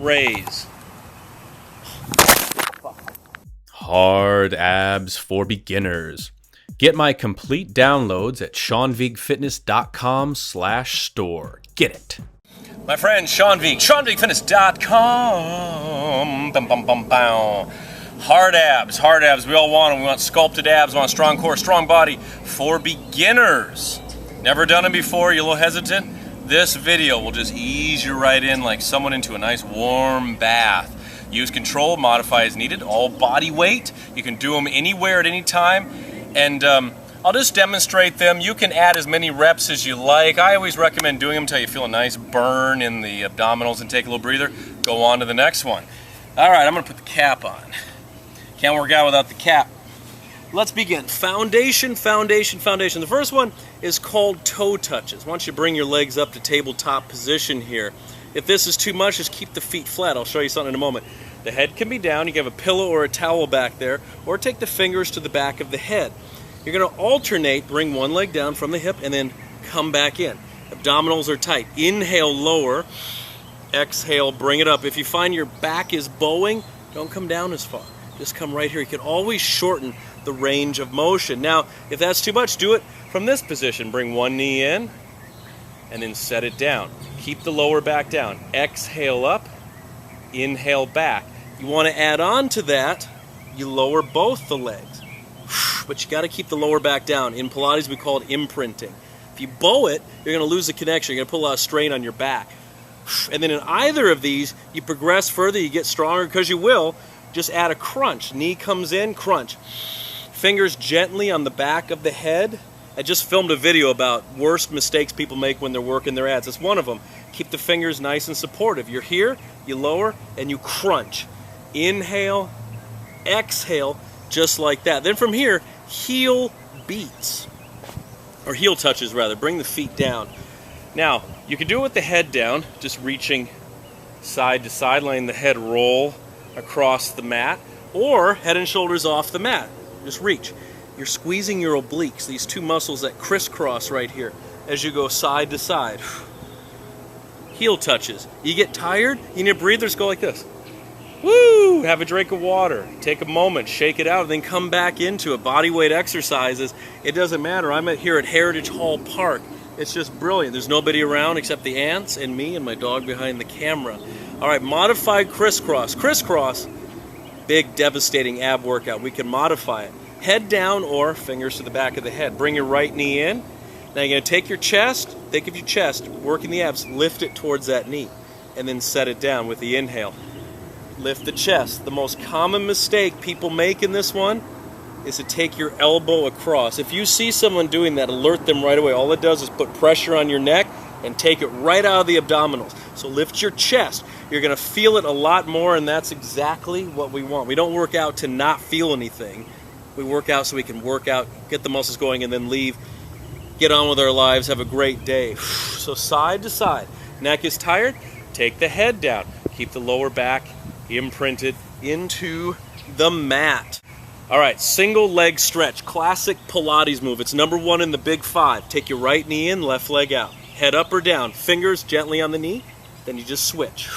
Raise. Hard abs for beginners. Get my complete downloads at SeanVigueFitness.com/store. Get it. My friend Sean Vigue, SeanVigueFitness.com. Bum, bum, bum, bum. Hard abs. We all want them. We want sculpted abs, we want a strong core, strong body for beginners. Never done them before, you're a little hesitant? This video will just ease you right in like someone into a nice warm bath. Use control, modify as needed, all body weight. You can do them anywhere at any time. And I'll just demonstrate them. You can add as many reps as you like. I always recommend doing them until you feel a nice burn in the abdominals and take a little breather. Go on to the next one. All right, I'm gonna put the cap on. Can't work out without the cap. Let's begin. Foundation. The first one is called toe touches. Once you bring your legs up to tabletop position here. If this is too much, just keep the feet flat. I'll show you something in a moment. The head can be down. You can have a pillow or a towel back there, or take the fingers to the back of the head. You're going to alternate, bring one leg down from the hip, and then come back in. Abdominals are tight. Inhale, lower. Exhale, bring it up. If you find your back is bowing, don't come down as far. Just come right here. You can always shorten the range of motion. Now, if that's too much, do it from this position. Bring one knee in, and then set it down. Keep the lower back down. Exhale up, inhale back. You want to add on to that, you lower both the legs. But you got to keep the lower back down. In Pilates, we call it imprinting. If you bow it, you're going to lose the connection. You're going to put a lot of strain on your back. And then in either of these, you progress further, you get stronger, because you will. Just add a crunch. Knee comes in, crunch. Fingers gently on the back of the head. I just filmed a video about worst mistakes people make when they're working their abs. It's one of them. Keep the fingers nice and supportive. You're here, you lower, and you crunch. Inhale, exhale, just like that. Then from here, heel beats, or heel touches rather. Bring the feet down. Now, you can do it with the head down, just reaching side to side, letting the head roll across the mat, or head and shoulders off the mat. Just reach. You're squeezing your obliques, these two muscles that crisscross right here, as you go side to side. Heel touches. You get tired, you need breathers, go like this. Woo! Have a drink of water. Take a moment, shake it out, and then come back into it. Body weight exercises, it doesn't matter. I'm here at Heritage Hall Park. It's just brilliant. There's nobody around except the ants and me and my dog behind the camera. All right, modified crisscross. Crisscross, big devastating ab workout. We can modify it. Head down or fingers to the back of the head. Bring your right knee in. Now you're going to take your chest, think of your chest, working the abs, lift it towards that knee, and then set it down with the inhale. Lift the chest. The most common mistake people make in this one is to take your elbow across. If you see someone doing that, alert them right away. All it does is put pressure on your neck and take it right out of the abdominals. So lift your chest. You're going to feel it a lot more, and that's exactly what we want. We don't work out to not feel anything. We work out so we can work out, get the muscles going, and then leave, get on with our lives, have a great day. So side to side. Neck is tired, take the head down. Keep the lower back imprinted into the mat. All right, single leg stretch, classic Pilates move. It's number one in the big five. Take your right knee in, left leg out. Head up or down, fingers gently on the knee, then you just switch.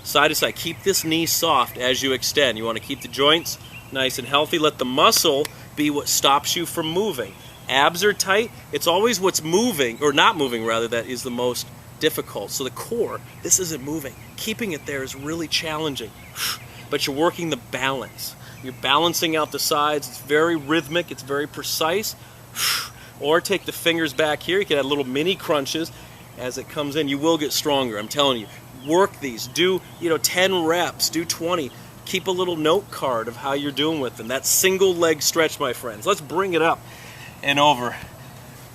Side to side, keep this knee soft as you extend. You want to keep the joints nice and healthy. Let the muscle be what stops you from moving. Abs are tight. It's always what's moving, or not moving rather, that is the most difficult. So the core, this isn't moving. Keeping it there is really challenging. But you're working the balance. You're balancing out the sides. It's very rhythmic. It's very precise. Or take the fingers back here. You can add little mini crunches as it comes in. You will get stronger, I'm telling you. Work these. Do 10 reps. Do 20. Keep a little note card of how you're doing with them. That single leg stretch, my friends. Let's bring it up and over.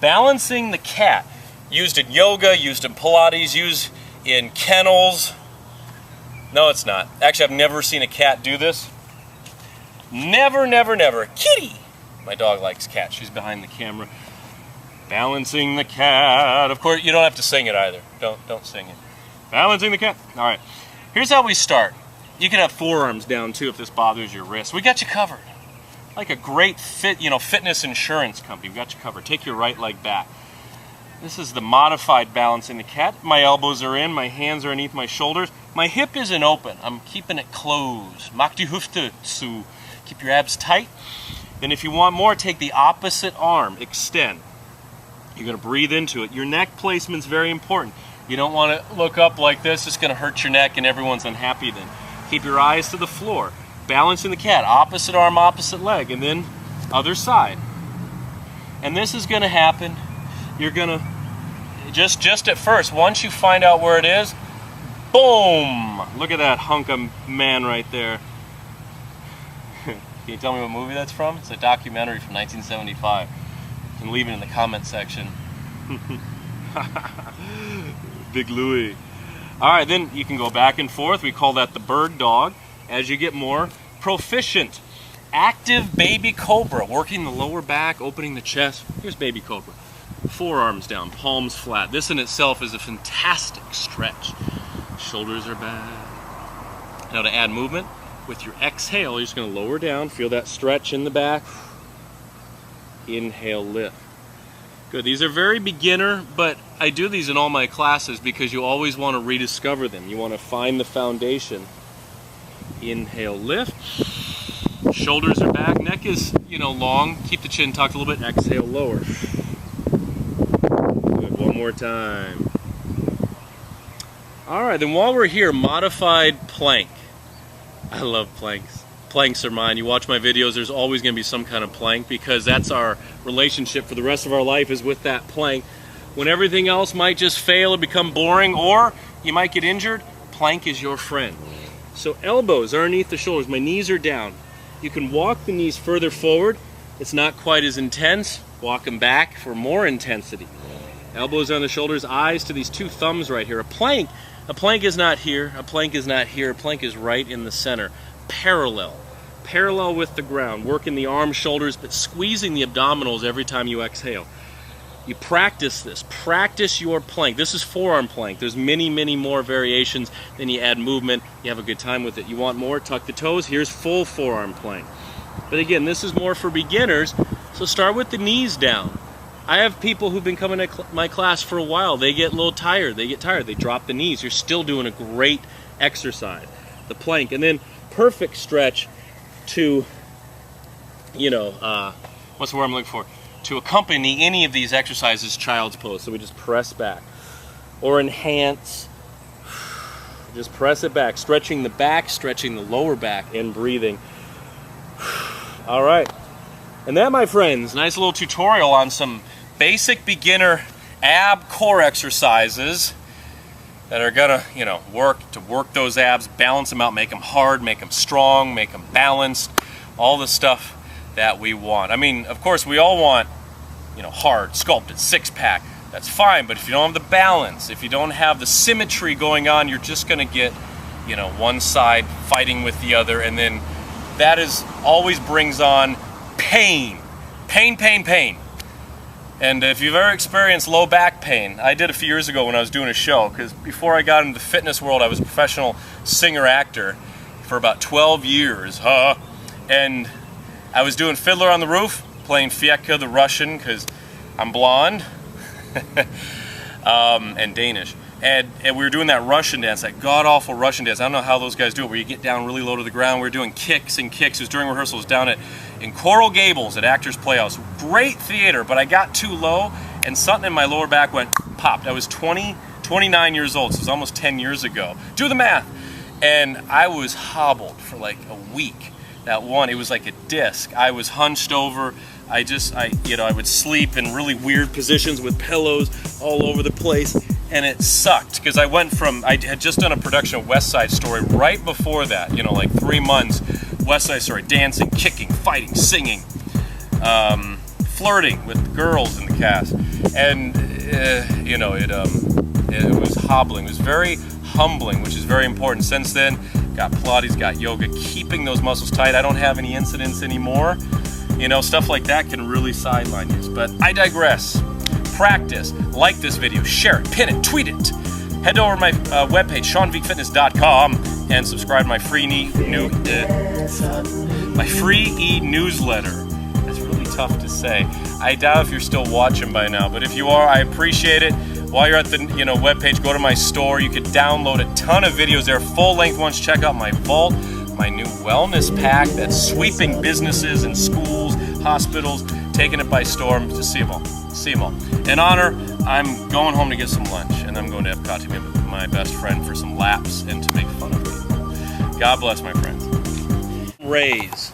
Balancing the cat. Used in yoga, used in Pilates, used in kennels. No, it's not. Actually, I've never seen a cat do this. Never. Kitty! My dog likes cats. She's behind the camera. Balancing the cat. Of course, you don't have to sing it either. Don't sing it. Balancing the cat. All right. Here's how we start. You can have forearms down too if this bothers your wrist. We got you covered. Like a great fitness insurance company, we got you covered. Take your right leg back. This is the modified balance in the cat. My elbows are in, my hands are underneath my shoulders. My hip isn't open. I'm keeping it closed. Mach die Hüfte zu. Keep your abs tight. Then if you want more, take the opposite arm, extend. You're going to breathe into it. Your neck placement's very important. You don't want to look up like this. It's going to hurt your neck and everyone's unhappy then. Keep your eyes to the floor. Balance in the cat. Opposite arm, opposite leg. And then other side. And this is going to happen. You're going to, just at first, once you find out where it is, boom! Look at that hunk of man right there. Can you tell me what movie that's from? It's a documentary from 1975. You can leave it in the comment section. Big Louie. Alright, then you can go back and forth. We call that the bird dog. As you get more proficient. Active baby cobra. Working the lower back, opening the chest. Here's baby cobra. Forearms down, palms flat. This in itself is a fantastic stretch. Shoulders are back. Now to add movement, with your exhale, you're just going to lower down. Feel that stretch in the back. Inhale, lift. Good. These are very beginner, but I do these in all my classes because you always want to rediscover them. You want to find the foundation. Inhale, lift. Shoulders are back. Neck is, long. Keep the chin tucked a little bit. Exhale, lower. Good. One more time. All right. Then while we're here, modified plank. I love planks. Planks are mine. You watch my videos, there's always going to be some kind of plank because that's our relationship for the rest of our life is with that plank. When everything else might just fail or become boring or you might get injured, plank is your friend. So elbows are underneath the shoulders. My knees are down. You can walk the knees further forward. It's not quite as intense. Walk them back for more intensity. Elbows on the shoulders, eyes to these two thumbs right here. A plank is not here, a plank is not here, a plank is right in the center. Parallel with the ground, working the arms, shoulders, but squeezing the abdominals every time you exhale. You practice this, practice your plank. This is forearm plank. There's many more variations. Then you add movement, you have a good time with it. You want more, tuck the toes. Here's full forearm plank. But again, this is more for beginners, so start with the knees down. I have people who've been coming to my class for a while. They get a little tired. They drop the knees. You're still doing a great exercise. The plank. And then perfect stretch to, what's the word I'm looking for? To accompany any of these exercises, child's pose. So we just press back. Or enhance. Just press it back. Stretching the back, stretching the lower back, and breathing. All right. And that, my friends, nice little tutorial on some basic beginner ab core exercises that are gonna, work those abs, balance them out, make them hard, make them strong, make them balanced, all the stuff that we want. I mean, of course, we all want, hard, sculpted, six-pack. That's fine, but if you don't have the balance, if you don't have the symmetry going on, you're just gonna get, one side fighting with the other, and then that always brings on pain. And if you've ever experienced low back pain, I did a few years ago when I was doing a show, because before I got into the fitness world, I was a professional singer-actor for about 12 years, and I was doing Fiddler on the Roof, playing Fieka the Russian, because I'm blonde, and Danish. And we were doing that Russian dance, that god-awful Russian dance. I don't know how those guys do it, where you get down really low to the ground. We were doing kicks and kicks. It was during rehearsals down in Coral Gables at Actors Playhouse. Great theater, but I got too low, and something in my lower back went popped. I was 29 years old, so it was almost 10 years ago. Do the math. And I was hobbled for like a week. It was like a disc. I was hunched over. I would sleep in really weird positions with pillows all over the place. And it sucked because I had just done a production of West Side Story right before that, like 3 months. West Side Story, dancing, kicking, fighting, singing, flirting with girls in the cast. And, it was hobbling. It was very humbling, which is very important. Since then, got Pilates, got yoga, keeping those muscles tight. I don't have any incidents anymore. Stuff like that can really sideline you. But I digress. Practice, like this video, share it, pin it, tweet it. Head over to my webpage, SeanVigueFitness.com, and subscribe to my free e-newsletter. It's really tough to say. I doubt if you're still watching by now, but if you are, I appreciate it. While you're at the webpage, go to my store. You can download a ton of videos there, full-length ones. Check out my vault, my new wellness pack that's sweeping businesses and schools, hospitals, taking it by storm to see them all. See them all. In honor, I'm going home to get some lunch, and I'm going to Epcot to meet my best friend for some laps and to make fun of me. God bless, my friends. Raise.